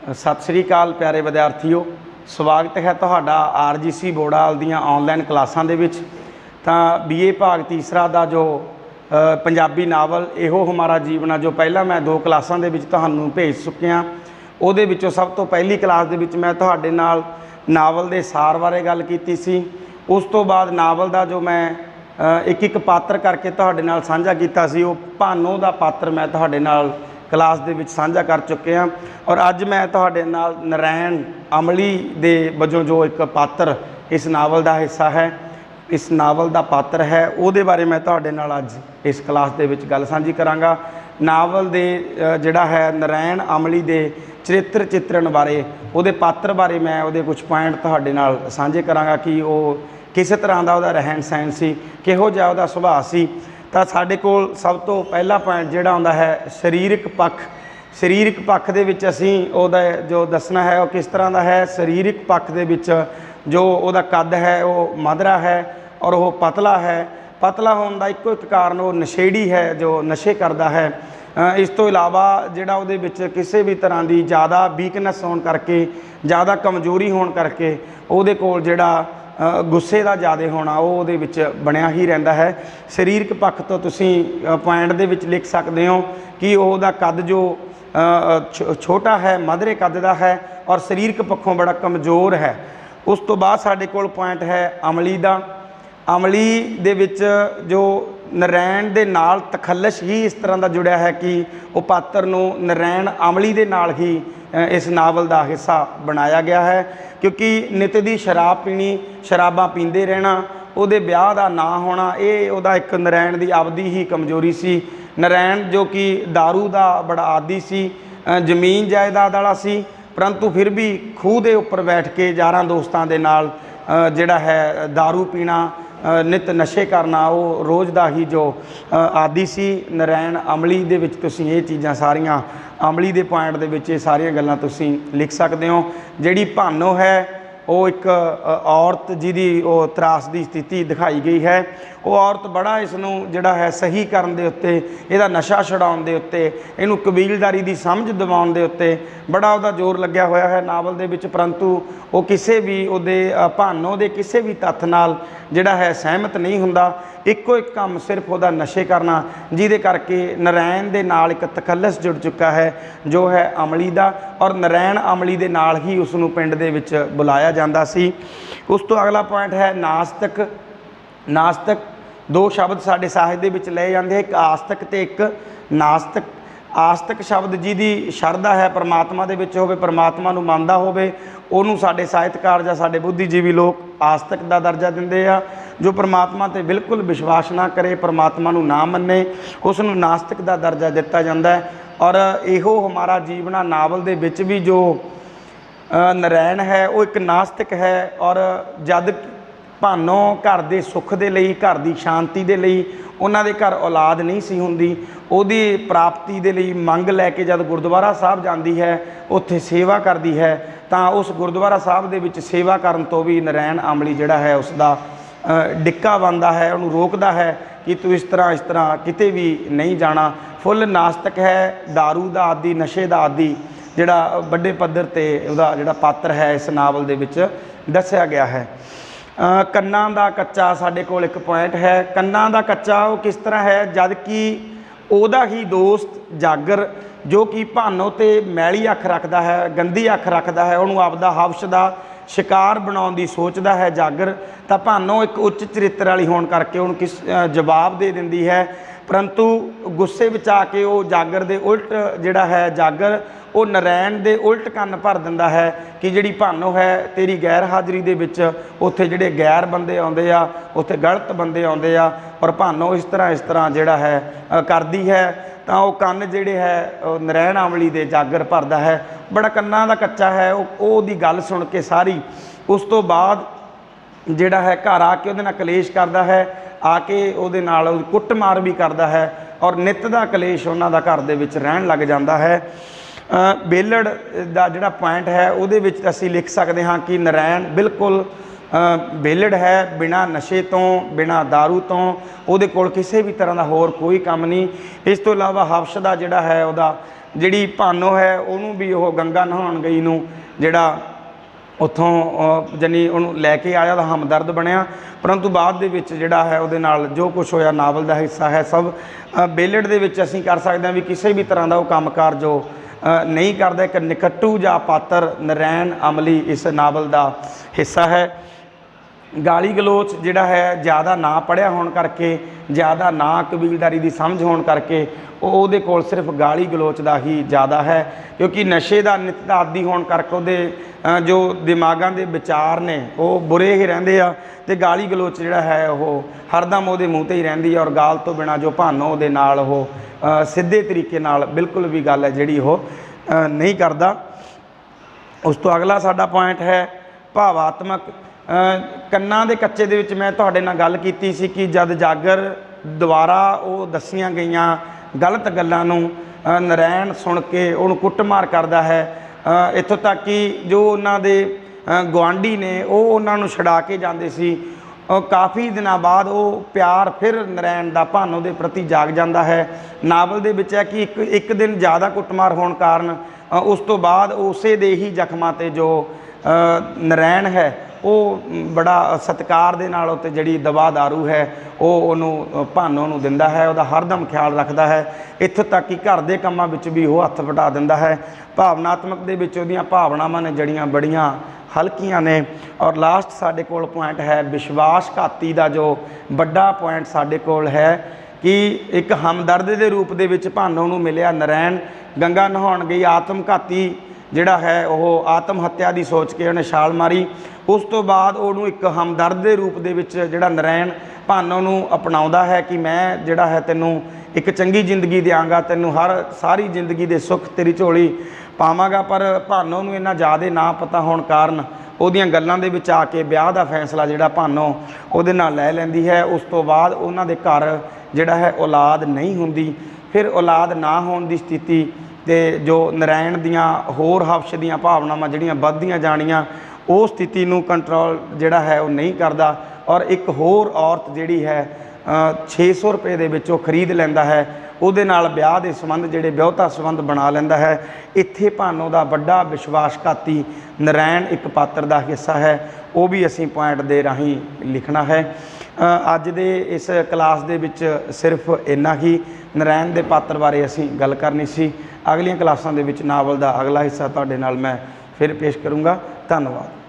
सत श्री अकाल प्यारे विद्यार्थियों, स्वागत है तुहाडा RGC बोड़ाल दीआं ऑनलाइन क्लासां दे विच। तां BA भाग तीसरा दा जो पंजाबी नावल इहो हमारा जीवन है, जो पहला मैं 2 क्लासां दे विच तुहानूं भेज चुकिया। उहदे विचों सब तो पहली क्लास दे विच मैं तुहाडे नाल नावल दे सार बारे गल कीती सी। उस तो बाद नावल दा जो मैं एक एक पात्र करके तुहाडे नाल साझा कीता सी, वो भानो दा पात्र मैं तुहाडे नाल क्लास दे विच साझा कर चुके हैं। और अज मैं तुहाडे नाल नरैण अमली दे वजों जो एक पात्र इस नावल का हिस्सा है, इस नावल का पात्र है, उहदे बारे मैं तुहाडे नाल अज इस क्लास दे विच गल साझी करांगा। नावल दे जिहड़ा है नरैण अमली दे चरित्र चित्रण बारे, उहदे पात्र बारे मैं उहदे कुछ पॉइंट तुहाडे नाल साझे करांगा कि वो किस तरह का उहदा रहन सहन सी, किहो जिहा उहदा सुभाਅ सी। तो साडे कोल सब तो पहला पॉइंट जिहड़ा आउंदा है सरीरक पक्ष। सरीरक पक्ष दे विच असीं उहदा जो दसना है वो किस तरह का है। सरीरक पक्ष दे विच जो उहदा कद है वो मधरा है और वो पतला है। पतला होने का इक्को एक कारण वो नशेड़ी है, जो नशे करता है। इस तो इलावा जिहड़ा उहदे विच किसी भी तरह की ज़्यादा वीकनेस होने करके, ज़्यादा कमजोरी होने करके उहदे कोल जिहड़ा गुस्से का ज़्यादा होना वो उहदे विच बनया ही रहिंदा है। सरीरक पक्ष तो तुसीं पॉइंट दे विच लिख सकते हो कि उहदा कद जो छोटा है, मधरे कद का है और सरीरक पक्षों बड़ा कमज़ोर है। उस तो बाद साडे कोल पॉइंट है अमली का। अमली दे विच जो नरैण दे नाल तखल्लश ही इस तरह का जुड़िया है कि वो पात्र नूं नरैण अमली दे नाल ही इस नावल का हिस्सा बनाया गया है। क्योंकि नित दी शराब पीनी, शराबां पींदे रहना, उहदे ब्याह का ना होना, ये उहदा एक नरैण की आपदी ही कमजोरी सी। नरैण जो कि दारू का बड़ा आदी सी, जमीन जायदाद वाला सी, परंतु फिर भी खूह के उपर बैठ के यारां दोस्तां दे नाल जिहड़ा है दारू पीना, नित नशे करना, वो रोज़ का ही जो आदि सी। नरैण अमली दे विच तुसीं ये चीज़ां सारियां अमली दे पॉइंट दे विच सारियां गल्लां तुसीं लिख सकते हो। जिहड़ी भानो है वो एक औरत जिहदी वो त्रास की स्थिति दिखाई गई है। वो औरत बड़ा इसनूं जिहड़ा है सही करन दे उत्ते, इहदा नशा छुड़ाउण दे उत्ते, इहनूं कबीलदारी की समझ दिवाउण दे उत्ते बड़ा उहदा जोर लग्या होया है नावल दे विच। परंतु वो किसी भी उहदे भानो दे किसी भी तत्थ नाल जिहड़ा है सहमत नहीं हुंदा। इक्को एक काम सिर्फ उहदा नशे करना, जिहदे करके नरैण दे नाल एक तखल्लस जुड़ चुका है जो है अमली दा। और नरैण अमली दे नाल ही उसनूं पिंड दे विच बुलाया जांदा सी। उस तो अगला पॉइंट है नास्तिक। नास्तिक 2 शब्द साडे साहित्य दे विच लए जांदे, एक आस्तिक ते एक नास्तिक। आस्तिक शब्द जिहदी शरधा है परमात्मा दे विच होवे, परमात्मा नूं मनदा होवे, उहनूं साडे साहित्यकार जां साडे बुद्धिजीवी लोग आस्तिक दा दर्जा दिंदे आ। जो परमात्मा ते बिल्कुल विश्वास ना करे, परमात्मा नूं ना मन्ने, उसनूं नास्तिक दा दर्जा दिता जांदा है। और इहो हमारा जीवना नावल दे विच भी जो नरैण है वो एक नास्तिक है। और जद भानो घर दे सुख दे लई, घर दी शांति दे लई, उन्हां दे घर औलाद नहीं सी हुंदी, उहदी प्राप्ति दे लई मंग लैके जद गुरुद्वारा साहब जांदी है, उत्थे सेवा करदी है, तां उस गुरुद्वारा साहब दे विच सेवा करन तो भी नरैण अमली जिहड़ा है उसदा डिक्का बनदा है, उहनूं रोकदा है कि तू इस तरह किते भी नहीं जाना। फुल नास्तिक है, दारू दा आदी, नशे दा आदी, जिहड़ा वड्डे पद्धर ते उहदा जिहड़ा पात्र है इस नावल दे विच दस्सिया गया है। कन्नां दा कच्चा साडे कोल एक पॉइंट है। कन्नां दा कच्चा वो किस तरह है, जद कि उहदा ही दोस्त जागर जो कि भानो ते मैली अख रखदा है, गंदी अख रखदा है, उहनूं आपदा हवश दा शिकार बनाउण दी सोचदा है जागर, तां भानो एक उच्च चरित्र वाली होण करके उहनूं किस जवाब दे दिंदी है। परंतु गुस्से विच आके वो जागर दे उल्ट जिहड़ा है जागर वो नरैण दे उल्ट कन्न भर दिंदा है कि जिहड़ी भानो है तेरी गैर हाज़री दे विच उत्थे जिहड़े गैर बंदे आउंदे आ, उत्थे गलत बंदे आउंदे आ, और भानो इस तरह जिहड़ा है करदी है। तां वो कन्न जिहड़े है नरैण अमली दे जागर भरदा है। बड़ा कन्नां दा कच्चा है, ओहदी गल सुन के सारी। उस तो बाद जिहड़ा है घर आके उहदे नाल कलेश करदा है, आके उहदे नाल कुੱਟਮਾਰ भी करदा है और नित दा कलेश उहनां दा घर दे विच रहण लग जांदा है। बेलड़ का जिहड़ा पॉइंट है उहदे विच असीं लिख सकते हाँ कि नरैण बिल्कुल बेलड़ है, बिना नशे तो, बिना दारू तो, उहदे कोल किसी भी तरह का होर कोई काम नहीं। इस तो इलावा हवश का जिहड़ा है उहदा ਜਿਹੜੀ ਭਾਨੋ ਹੈ ਉਹਨੂੰ ਵੀ ਉਹ ਗੰਗਾ ਨਹਾਉਣ ਗਈ ਨੂੰ ਜਿਹੜਾ ਉੱਥੋਂ ਜਾਨੀ ਉਹਨੂੰ ਲੈ ਕੇ ਆਇਆ, ਉਹਦਾ ਹਮਦਰਦ ਬਣਿਆ। ਪਰੰਤੂ ਬਾਅਦ ਦੇ ਵਿੱਚ ਜਿਹੜਾ ਹੈ ਉਹਦੇ ਨਾਲ ਜੋ ਕੁਛ ਹੋਇਆ, ਨਾਵਲ ਦਾ ਹਿੱਸਾ ਹੈ ਸਭ ਬੇਲੜ ਦੇ ਵਿੱਚ ਅਸੀਂ ਕਰ ਸਕਦੇ ਹਾਂ ਵੀ ਕਿਸੇ ਵੀ ਤਰ੍ਹਾਂ ਦਾ ਉਹ ਕੰਮਕਾਰ ਜੋ ਨਹੀਂ ਕਰਦਾ। ਇੱਕ ਨਿਕੱਟੂ ਜਾਂ ਪਾਤਰ ਨਰੈਣ ਅਮਲੀ ਇਸ ਨਾਵਲ ਦਾ ਹਿੱਸਾ ਹੈ। ਗਾਲੀ ਗਲੋਚ ਜਿਹੜਾ ਹੈ ਜ਼ਿਆਦਾ ਨਾ ਪੜ੍ਹਿਆ ਹੋਣ ਕਰਕੇ, ਜ਼ਿਆਦਾ ਨਾ ਕਬੀਲਦਾਰੀ ਦੀ ਸਮਝ ਹੋਣ ਕਰਕੇ ਉਹਦੇ ਕੋਲ ਸਿਰਫ ਗਾਲੀ ਗਲੋਚ ਦਾ ਹੀ ਜ਼ਿਆਦਾ ਹੈ, ਕਿਉਂਕਿ ਨਸ਼ੇ ਦਾ ਨਿਤ ਦਾ ਆਦੀ ਹੋਣ ਕਰਕੇ ਉਹਦੇ ਜੋ ਦਿਮਾਗਾਂ ਦੇ ਵਿਚਾਰ ਨੇ ਉਹ ਬੁਰੇ ਹੀ ਰਹਿੰਦੇ ਆ, ਅਤੇ ਗਾਲੀ ਗਲੋਚ ਜਿਹੜਾ ਹੈ ਉਹ ਹਰਦਮ ਉਹਦੇ ਮੂੰਹ 'ਤੇ ਹੀ ਰਹਿੰਦੀ ਹੈ। ਔਰ ਗਾਲ ਤੋਂ ਬਿਨਾਂ ਜੋ ਭਾਨੋ ਉਹਦੇ ਨਾਲ ਉਹ ਸਿੱਧੇ ਤਰੀਕੇ ਨਾਲ ਬਿਲਕੁਲ ਵੀ ਗੱਲ ਹੈ ਜਿਹੜੀ ਉਹ ਨਹੀਂ ਕਰਦਾ। ਉਸ ਤੋਂ ਅਗਲਾ ਸਾਡਾ ਪੁਆਇੰਟ ਹੈ ਭਾਵਾਤਮਕ। ਕੰਨਾਂ ਦੇ ਕੱਚੇ ਦੇ ਵਿੱਚ ਮੈਂ ਤੁਹਾਡੇ ਨਾਲ ਗੱਲ ਕੀਤੀ ਸੀ ਕਿ ਜਦ ਜਾਗਰ ਦੁਆਰਾ ਉਹ ਦੱਸੀਆਂ ਗਈਆਂ ਗਲਤ ਗੱਲਾਂ ਨੂੰ ਨਰੈਣ ਸੁਣ ਕੇ ਉਹਨੂੰ ਕੁੱਟਮਾਰ ਕਰਦਾ ਹੈ। ਇੱਥੋਂ ਤੱਕ ਕਿ ਜੋ ਉਹਨਾਂ ਦੇ ਗੁਆਂਢੀ ਨੇ ਉਹ ਉਹਨਾਂ ਨੂੰ ਛੁਡਾ ਕੇ ਜਾਂਦੇ ਸੀ। ਕਾਫੀ ਦਿਨਾਂ ਬਾਅਦ ਉਹ ਪਿਆਰ ਫਿਰ ਨਰੈਣ ਦਾ ਭਾਨੋ ਦੇ ਪ੍ਰਤੀ ਜਾਗ ਜਾਂਦਾ ਹੈ। ਨਾਵਲ ਦੇ ਵਿੱਚ ਹੈ ਕਿ ਇੱਕ ਦਿਨ ਜ਼ਿਆਦਾ ਕੁੱਟਮਾਰ ਹੋਣ ਕਾਰਨ ਉਸ ਤੋਂ ਬਾਅਦ ਉਸੇ ਦੇ ਹੀ ਜ਼ਖਮਾਂ 'ਤੇ ਜੋ ਨਰੈਣ ਹੈ ਉਹ ਬੜਾ ਸਤਿਕਾਰ ਦੇ ਨਾਲ ਉੱਤੇ ਜਿਹੜੀ ਦਵਾ ਦਾਰੂ ਹੈ ਉਹ ਉਹਨੂੰ ਭਾਨੋ ਨੂੰ ਦਿੰਦਾ ਹੈ, ਉਹਦਾ ਹਰਦਮ ਖਿਆਲ ਰੱਖਦਾ ਹੈ। ਇੱਥੋਂ ਤੱਕ ਕਿ ਘਰ ਦੇ ਕੰਮਾਂ ਵਿੱਚ ਵੀ ਉਹ ਹੱਥ ਵਟਾ ਦਿੰਦਾ ਹੈ। ਭਾਵਨਾਤਮਕ ਦੇ ਵਿੱਚ ਉਹਦੀਆਂ ਭਾਵਨਾਵਾਂ ਨੇ ਜਿਹੜੀਆਂ ਬੜੀਆਂ ਹਲਕੀਆਂ ਨੇ। ਔਰ ਲਾਸਟ ਸਾਡੇ ਕੋਲ ਪੁਆਇੰਟ ਹੈ ਵਿਸ਼ਵਾਸਘਾਤੀ ਦਾ, ਜੋ ਵੱਡਾ ਪੁਆਇੰਟ ਸਾਡੇ ਕੋਲ ਹੈ ਕਿ ਇੱਕ ਹਮਦਰਦ ਦੇ ਰੂਪ ਦੇ ਵਿੱਚ ਭਾਨੋ ਨੂੰ ਮਿਲਿਆ ਨਰੈਣ, ਗੰਗਾ ਨਹਾਉਣ ਗਈ, ਆਤਮਘਾਤੀ ਜਿਹੜਾ ਹੈ ਉਹ ਆਤਮ ਹੱਤਿਆ ਦੀ ਸੋਚ ਕੇ ਉਹਨੇ ਛਾਲ ਮਾਰੀ। ਉਸ ਤੋਂ ਬਾਅਦ ਉਹਨੂੰ ਇੱਕ ਹਮਦਰਦ ਦੇ ਰੂਪ ਦੇ ਵਿੱਚ ਜਿਹੜਾ ਨਰੈਣ ਭਾਨੋ ਨੂੰ ਅਪਣਾਉਂਦਾ ਹੈ ਕਿ ਮੈਂ ਜਿਹੜਾ ਹੈ ਤੈਨੂੰ ਇੱਕ ਚੰਗੀ ਜ਼ਿੰਦਗੀ ਦਿਆਂਗਾ, ਤੈਨੂੰ ਸਾਰੀ ਜ਼ਿੰਦਗੀ ਦੇ ਸੁੱਖ ਤੇਰੀ ਝੋਲੀ ਪਾਵਾਂਗਾ। ਪਰ ਭਾਨੋ ਨੂੰ ਇੰਨਾ ਜ਼ਿਆਦਾ ਨਾ ਪਤਾ ਹੋਣ ਕਾਰਨ ਉਹਦੀਆਂ ਗੱਲਾਂ ਦੇ ਵਿੱਚ ਆ ਕੇ ਵਿਆਹ ਦਾ ਫੈਸਲਾ ਜਿਹੜਾ ਭਾਨੋ ਉਹਦੇ ਨਾਲ ਲੈ ਲੈਂਦੀ ਹੈ। ਉਸ ਤੋਂ ਬਾਅਦ ਉਹਨਾਂ ਦੇ ਘਰ ਜਿਹੜਾ ਹੈ ਔਲਾਦ ਨਹੀਂ ਹੁੰਦੀ। ਫਿਰ ਔਲਾਦ ਨਾ ਹੋਣ ਦੀ ਸਥਿਤੀ ਤੇ ਜੋ ਨਰੈਣ ਦੀਆਂ ਹੋਰ ਹਵਸ਼ ਦੀਆਂ ਭਾਵਨਾਵਾਂ ਜਿਹੜੀਆਂ ਵੱਧਦੀਆਂ ਜਾਣੀਆਂ, ਉਹ ਸਥਿਤੀ ਨੂੰ ਕੰਟਰੋਲ ਜਿਹੜਾ ਹੈ ਉਹ ਨਹੀਂ ਕਰਦਾ। ਔਰ ਇੱਕ ਹੋਰ ਔਰਤ ਜਿਹੜੀ ਹੈ 600 ਰੁਪਏ ਦੇ ਵਿੱਚ ਉਹ ਖਰੀਦ ਲੈਂਦਾ ਹੈ, ਉਹਦੇ ਨਾਲ ਵਿਆਹ ਦੇ ਸੰਬੰਧ ਜਿਹੜੇ ਵਿਆਹੁਤਾ ਸੰਬੰਧ ਬਣਾ ਲੈਂਦਾ ਹੈ। ਇੱਥੇ ਭਾਨੋ ਦਾ ਵੱਡਾ ਵਿਸ਼ਵਾਸਘਾਤੀ ਨਰੈਣ ਇੱਕ ਪਾਤਰ ਦਾ ਹਿੱਸਾ ਹੈ, ਉਹ ਵੀ ਅਸੀਂ ਪੁਆਇੰਟ ਦੇ ਰਾਹੀਂ ਲਿਖਣਾ ਹੈ। ਅੱਜ ਦੇ ਇਸ ਕਲਾਸ ਦੇ ਵਿੱਚ ਸਿਰਫ ਇੰਨਾ ਹੀ ਨਰੈਣ ਦੇ ਪਾਤਰ ਬਾਰੇ ਅਸੀਂ ਗੱਲ ਕਰਨੀ ਸੀ। ਅਗਲੀਆਂ ਕਲਾਸਾਂ ਦੇ ਵਿੱਚ ਨਾਵਲ ਦਾ ਅਗਲਾ ਹਿੱਸਾ ਤੁਹਾਡੇ ਨਾਲ ਮੈਂ ਫਿਰ ਪੇਸ਼ ਕਰੂੰਗਾ। ਧੰਨਵਾਦ।